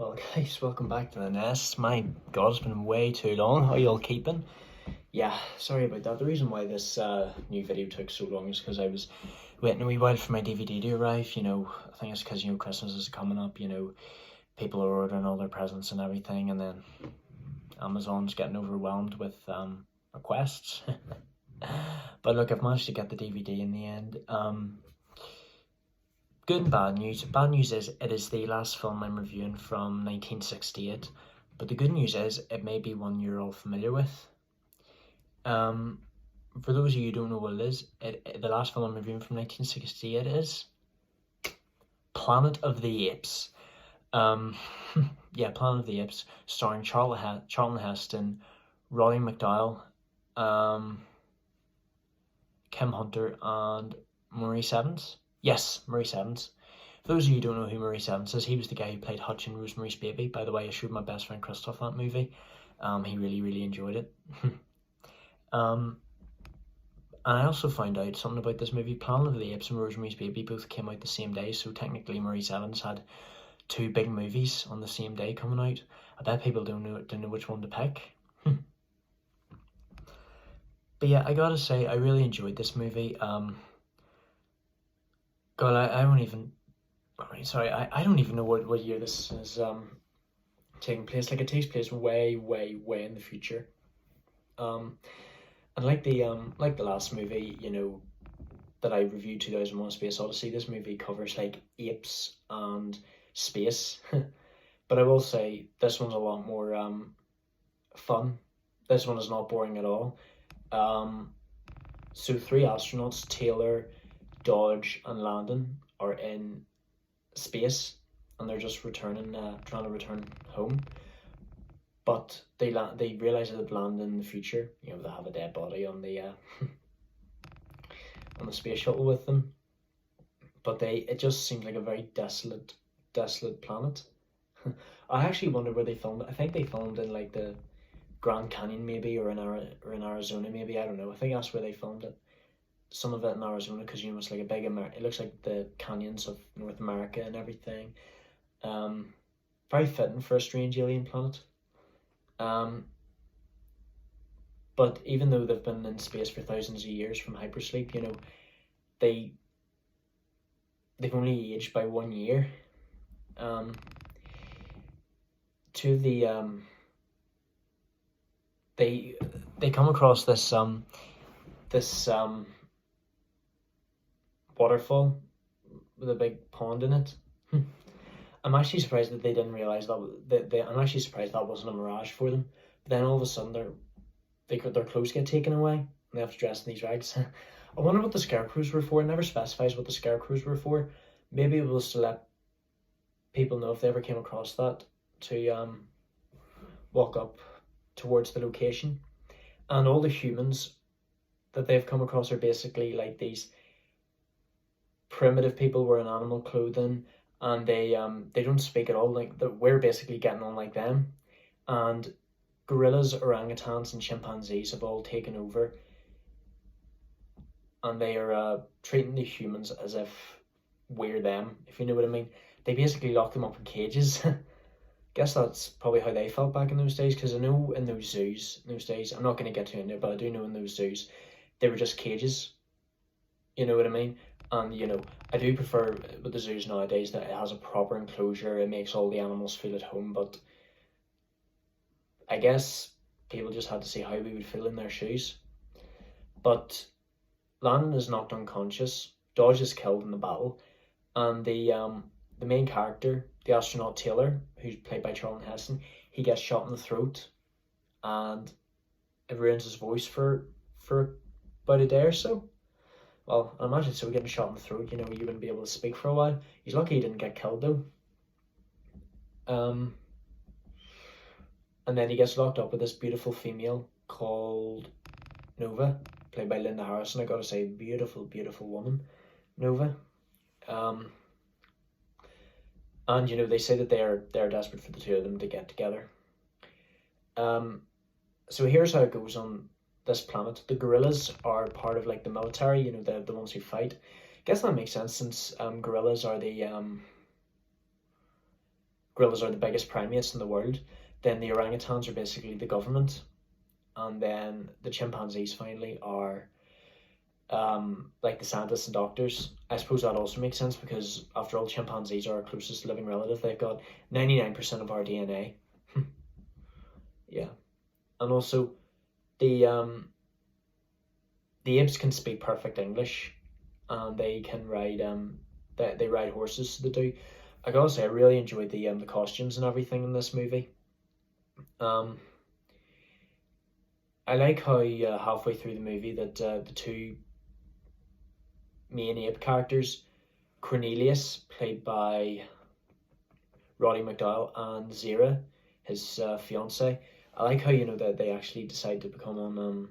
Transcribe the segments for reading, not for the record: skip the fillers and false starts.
Well, guys, welcome back to the nest. My God, it's been way too long. How y'all keeping? Yeah, sorry about that. The reason why this new video took so long is because I was waiting a wee while for my DVD to arrive. I think it's because, Christmas is coming up, people are ordering all their presents and everything, and then Amazon's getting overwhelmed with requests. But look, I've managed to get the DVD in the end. Good and bad news. Bad news is it is the last film I'm reviewing from 1968, but the good news is it may be one you're all familiar with. For those of you who don't know what it is, the last film I'm reviewing from 1968 is Planet of the Apes. Yeah, Planet of the Apes, starring Charlton Heston, Roddy McDowall, Kim Hunter, and Maurice Evans. Yes, Maurice Evans. For those of you who don't know who Maurice Evans is, he was the guy who played Hutch in Rosemary's Baby. By the way, I showed my best friend Christoph that movie. He really, really enjoyed it. And I also found out something about this movie. Planet of the Apes and Rosemary's Baby both came out the same day, so technically Maurice Evans had two big movies on the same day coming out. I bet people don't know which one to pick. But yeah, I gotta say, I really enjoyed this movie. God, I don't even. Sorry, I don't even know what year this is taking place. Like, it takes place way, way, way in the future. And like the last movie, that I reviewed, 2001: Space Odyssey, this movie covers like apes and space. But I will say this one's a lot more fun. This one is not boring at all. So three astronauts, Taylor, Dodge, and Landon, are in space, and they're just trying to return home. But they realize that they've landed in the future. They have a dead body on the on the space shuttle with them. But it just seems like a very desolate planet. I actually wonder where they filmed it. I think they filmed in like the Grand Canyon maybe, or in Arizona maybe. I don't know. I think that's where they filmed it. Some of it in Arizona, because it's like a big it looks like the canyons of North America and everything. Very fitting for a strange alien planet. But even though they've been in space for thousands of years from hypersleep, they've only aged by 1 year. They come across this waterfall with a big pond in it. I'm actually surprised that they didn't realize that. I'm actually surprised that wasn't a mirage for them. But then all of a sudden their clothes get taken away and they have to dress in these rags. I wonder what the scarecrows were for. It never specifies what the scarecrows were for. Maybe it was to let people know if they ever came across that to walk up towards the location. And all the humans that they've come across are basically like these primitive people wearing animal clothing, and they don't speak at all. Like, we're basically getting on like them, and gorillas, orangutans, and chimpanzees have all taken over, and they are treating the humans as if we're them, if you know what I mean. They basically lock them up in cages. Guess that's probably how they felt back in those days, because I know in those zoos, in those days, I'm not going to get too into it, but I do know in those zoos, they were just cages. You know what I mean? And, I do prefer with the zoos nowadays that it has a proper enclosure. It makes all the animals feel at home, but I guess people just had to see how we would feel in their shoes. But Landon is knocked unconscious. Dodge is killed in the battle. And the main character, the astronaut Taylor, who's played by Charlton Heston, he gets shot in the throat, and it ruins his voice for about a day or so. Well, I imagine so, getting shot in the throat, you wouldn't be able to speak for a while. He's lucky he didn't get killed though. And then he gets locked up with this beautiful female called Nova, played by Linda Harrison. I gotta say, beautiful, beautiful woman, Nova. And they say that they're desperate for the two of them to get together. So here's how it goes on this planet. The gorillas are part of like the military, the ones who fight. I guess that makes sense, since gorillas are the gorillas are the biggest primates in the world, then the orangutans are basically the government, and then the chimpanzees finally are like the scientists and doctors. I suppose that also makes sense because after all, chimpanzees are our closest living relative. They've got 99% of our DNA. Yeah, and also the apes can speak perfect English, and they can ride they ride horses. So they do. I gotta say, I really enjoyed the costumes and everything in this movie. Um, I like how halfway through the movie that the two main ape characters, Cornelius, played by Roddy McDowall, and Zira, his fiance. I like how that they actually decide to become on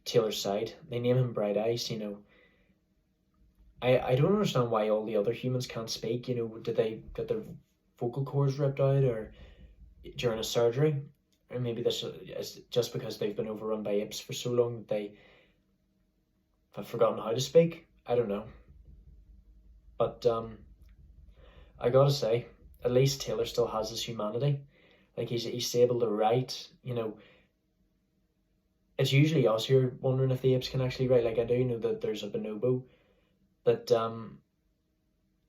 Taylor's side. They name him Bright Eyes. I don't understand why all the other humans can't speak. Did they get their vocal cords ripped out or during a surgery? Or maybe this is just because they've been overrun by apes for so long that they have forgotten how to speak. I don't know. But I gotta say, at least Taylor still has his humanity. Like he's able to write. It's usually us who are wondering if the apes can actually write. Like I do know that there's a bonobo that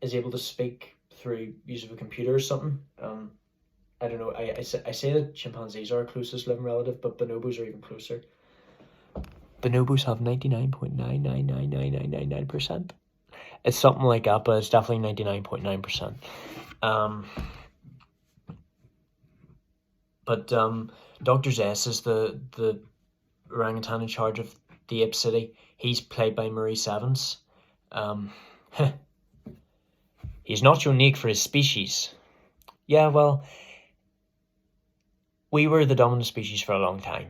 is able to speak through use of a computer or something. I don't know. I say that chimpanzees are our closest living relative, but bonobos are even closer. Bonobos have 99.9999999%. It's something like that, but it's definitely 99.9%. But Dr. Zess is the orangutan in charge of the Ape City. He's played by Maurice Evans. He's not unique for his species. Yeah, well, we were the dominant species for a long time.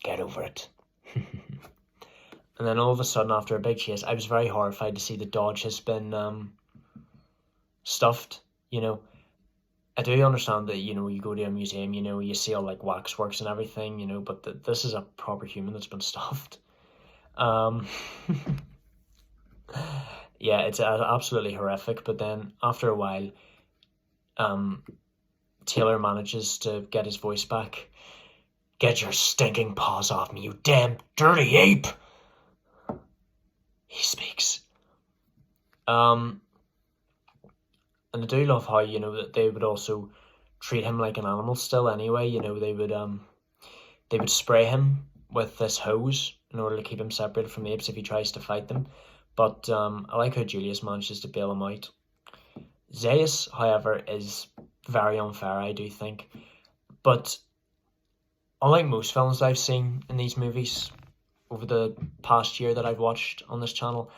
Get over it. And then all of a sudden, after a big chase, I was very horrified to see that Dodge has been stuffed. I do understand that, you go to a museum, you see all like waxworks and everything, but this is a proper human that's been stuffed. Yeah, it's absolutely horrific. But then after a while, Taylor manages to get his voice back. Get your stinking paws off me, you damn dirty ape! He speaks. And I do love how, that they would also treat him like an animal still anyway. They would spray him with this hose in order to keep him separated from the apes if he tries to fight them. But I like how Julius manages to bail him out. Zeus, however, is very unfair, I do think. But unlike most films I've seen in these movies over the past year that I've watched on this channel,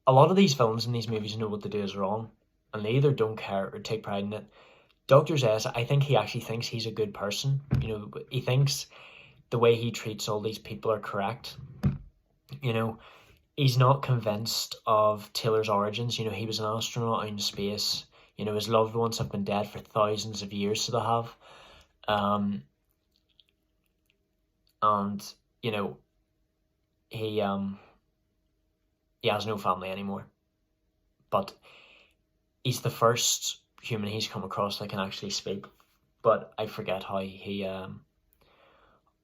a lot of these films and these movies know what they do is wrong, and they either don't care or take pride in it. Dr. Zess, I think he actually thinks he's a good person. He thinks the way he treats all these people are correct. He's not convinced of Taylor's origins. He was an astronaut out in space. His loved ones have been dead for thousands of years, so they have. And he has no family anymore. But he's the first human he's come across that can actually speak. But I forget how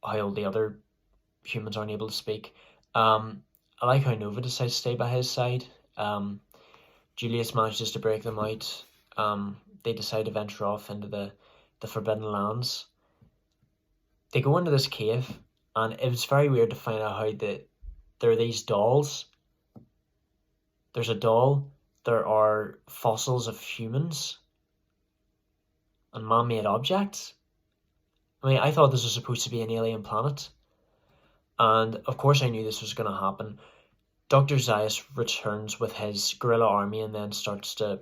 all the other humans aren't able to speak. I like how Nova decides to stay by his side. Julius manages to break them out. They decide to venture off into the Forbidden Lands. They go into this cave, and it was very weird to find out how there are these dolls. There's a doll. There are fossils of humans and man-made objects. I thought this was supposed to be an alien planet. And of course I knew this was going to happen. Dr. Zaius returns with his guerrilla army and then starts to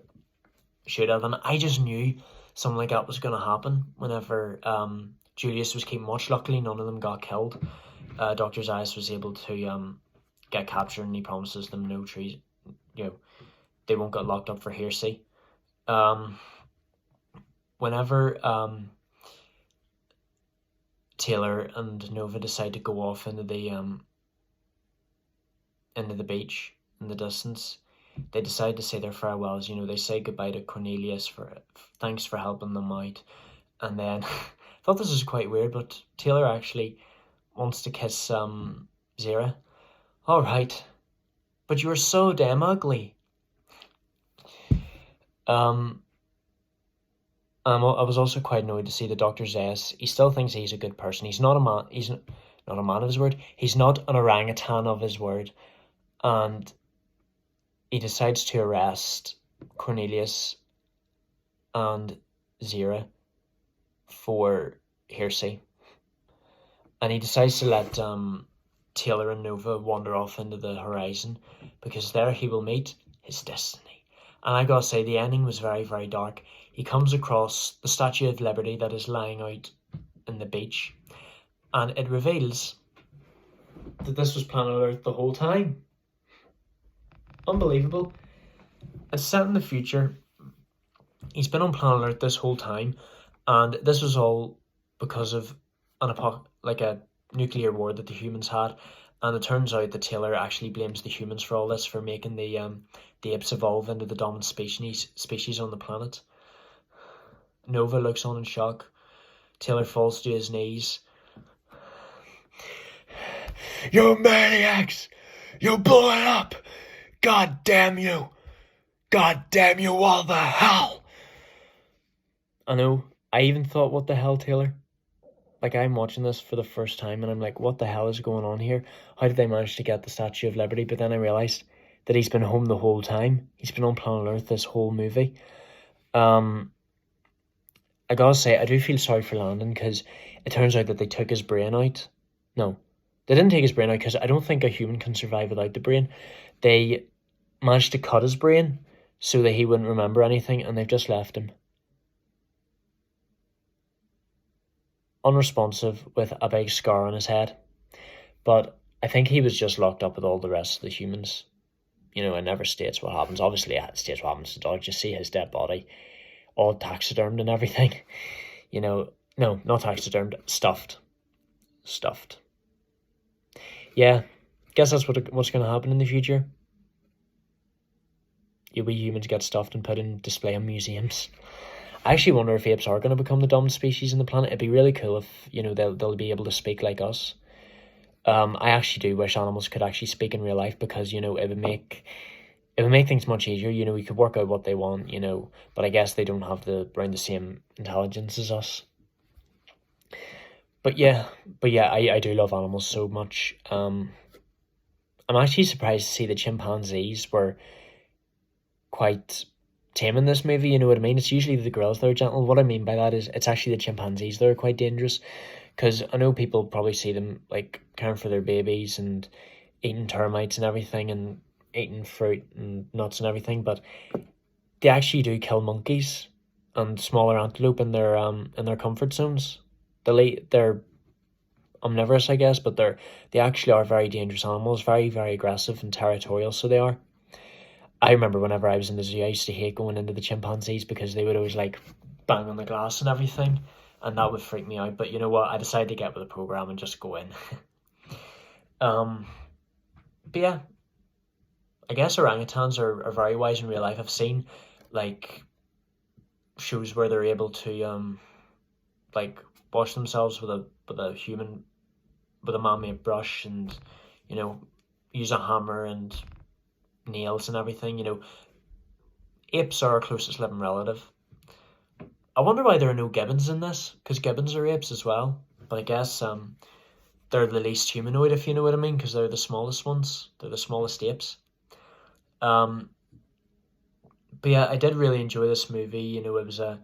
shoot at them. I just knew something like that was going to happen whenever Julius was keeping watch. Luckily, none of them got killed. Dr. Zaius was able to get captured, and he promises them no trees. They won't get locked up for heresy. Whenever Taylor and Nova decide to go off into the beach in the distance, they decide to say their farewells. You know, they say goodbye to Cornelius for thanks for helping them out. And then, I thought this was quite weird, but Taylor actually wants to kiss Zira. All right, but you're so damn ugly. I was also quite annoyed to see the Dr. Zess. He still thinks he's a good person. He's not a man. He's not a man of his word. He's not an orangutan of his word, and he decides to arrest Cornelius and Zira for heresy, and he decides to let Taylor and Nova wander off into the horizon, because there he will meet his destiny. And I gotta say, the ending was very, very dark. He comes across the Statue of Liberty that is lying out in the beach, and it reveals that this was Planet Earth the whole time. Unbelievable. It's set in the future. He's been on Planet Earth this whole time, and this was all because of a nuclear war that the humans had. And it turns out that Taylor actually blames the humans for all this, for making the apes evolve into the dominant species on the planet. Nova looks on in shock. Taylor falls to his knees. You maniacs! You blew it up! God damn you! God damn you all the hell! I know. I even thought, what the hell, Taylor? Like, I'm watching this for the first time and I'm like, what the hell is going on here? How did they manage to get the Statue of Liberty? But then I realised that he's been home the whole time. He's been on Planet Earth this whole movie. I gotta say, I do feel sorry for Landon, because it turns out that they took his brain out. No, they didn't take his brain out, because I don't think a human can survive without the brain. They managed to cut his brain so that he wouldn't remember anything, and they've just left him unresponsive with a big scar on his head. But I think he was just locked up with all the rest of the humans. You know, it never states what happens. Obviously, it states what happens to dogs. You see his dead body, all taxidermed and everything. You know, no, not taxidermed, stuffed. Yeah, guess that's what's going to happen in the future. We humans get stuffed and put in display in museums. I actually wonder if apes are going to become the dominant species on the planet. It'd be really cool if, you know, they'll be able to speak like us. I actually do wish animals could actually speak in real life, because, you know, it would make things much easier. You know, we could work out what they want, you know, but I guess they don't have around the same intelligence as us. But yeah, I do love animals so much. I'm actually surprised to see the chimpanzees were quite tame in this movie, you know what I mean? It's usually the girls that are gentle. What I mean by that is it's actually the chimpanzees that are quite dangerous, because I know people probably see them like caring for their babies and eating termites and everything and eating fruit and nuts and everything, but they actually do kill monkeys and smaller antelope in their comfort zones. They're omnivorous, I guess, but they actually are very dangerous animals, very, very aggressive and territorial, so they are. I remember whenever I was in the zoo, I used to hate going into the chimpanzees, because they would always like bang on the glass and everything, and that would freak me out. But you know what? I decided to get with the program and just go in. But yeah, I guess orangutans are very wise in real life. I've seen like shows where they're able to like wash themselves with a man-made brush, and you know, use a hammer and nails and everything. You know, apes are our closest living relative. I wonder why there are no gibbons in this, because gibbons are apes as well, but I guess they're the least humanoid, if you know what I mean, because they're the smallest ones. They're the smallest apes. But yeah, I did really enjoy this movie. You know, it was a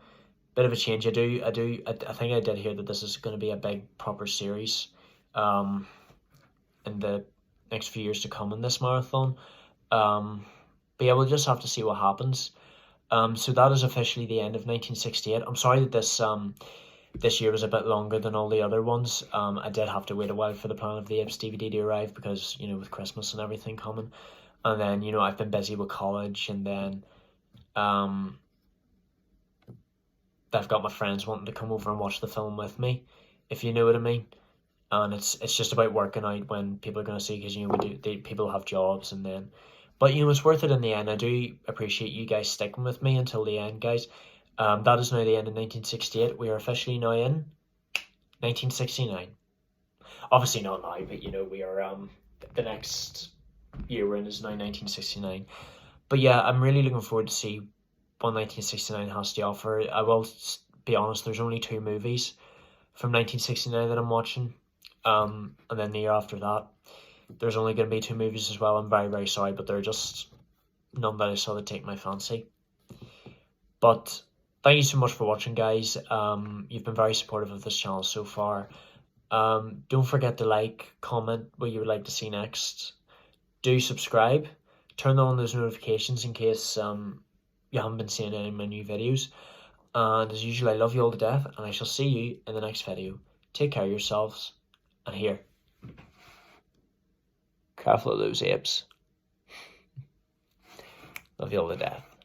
bit of a change. I think I did hear that this is going to be a big proper series in the next few years to come in this marathon. But yeah, we'll just have to see what happens. So that is officially the end of 1968. I'm sorry that this year was a bit longer than all the other ones. I did have to wait a while for the Planet of the Apes DVD to arrive, because, you know, with Christmas and everything coming. And then, you know, I've been busy with college, and then I've got my friends wanting to come over and watch the film with me, if you know what I mean. And it's just about working out when people are going to see, because, you know, people have jobs, and then But it's worth it in the end. I do appreciate you guys sticking with me until the end, guys. That is now the end of 1968. We are officially now in 1969. Obviously not now, but we are the next year we're in is now 1969. But yeah, I'm really looking forward to see what 1969 has to offer. I will be honest, there's only 2 movies from 1969 that I'm watching. And then the year after that, there's only going to be 2 movies as well. I'm very, very sorry, but they're just none that I saw that take my fancy. But thank you so much for watching, guys. You've been very supportive of this channel so far. Don't forget to like, comment what you would like to see next. Do subscribe. Turn on those notifications in case you haven't been seeing any of my new videos. And as usual, I love you all to death, and I shall see you in the next video. Take care of yourselves. And here, careful of those apes. Love you all to death.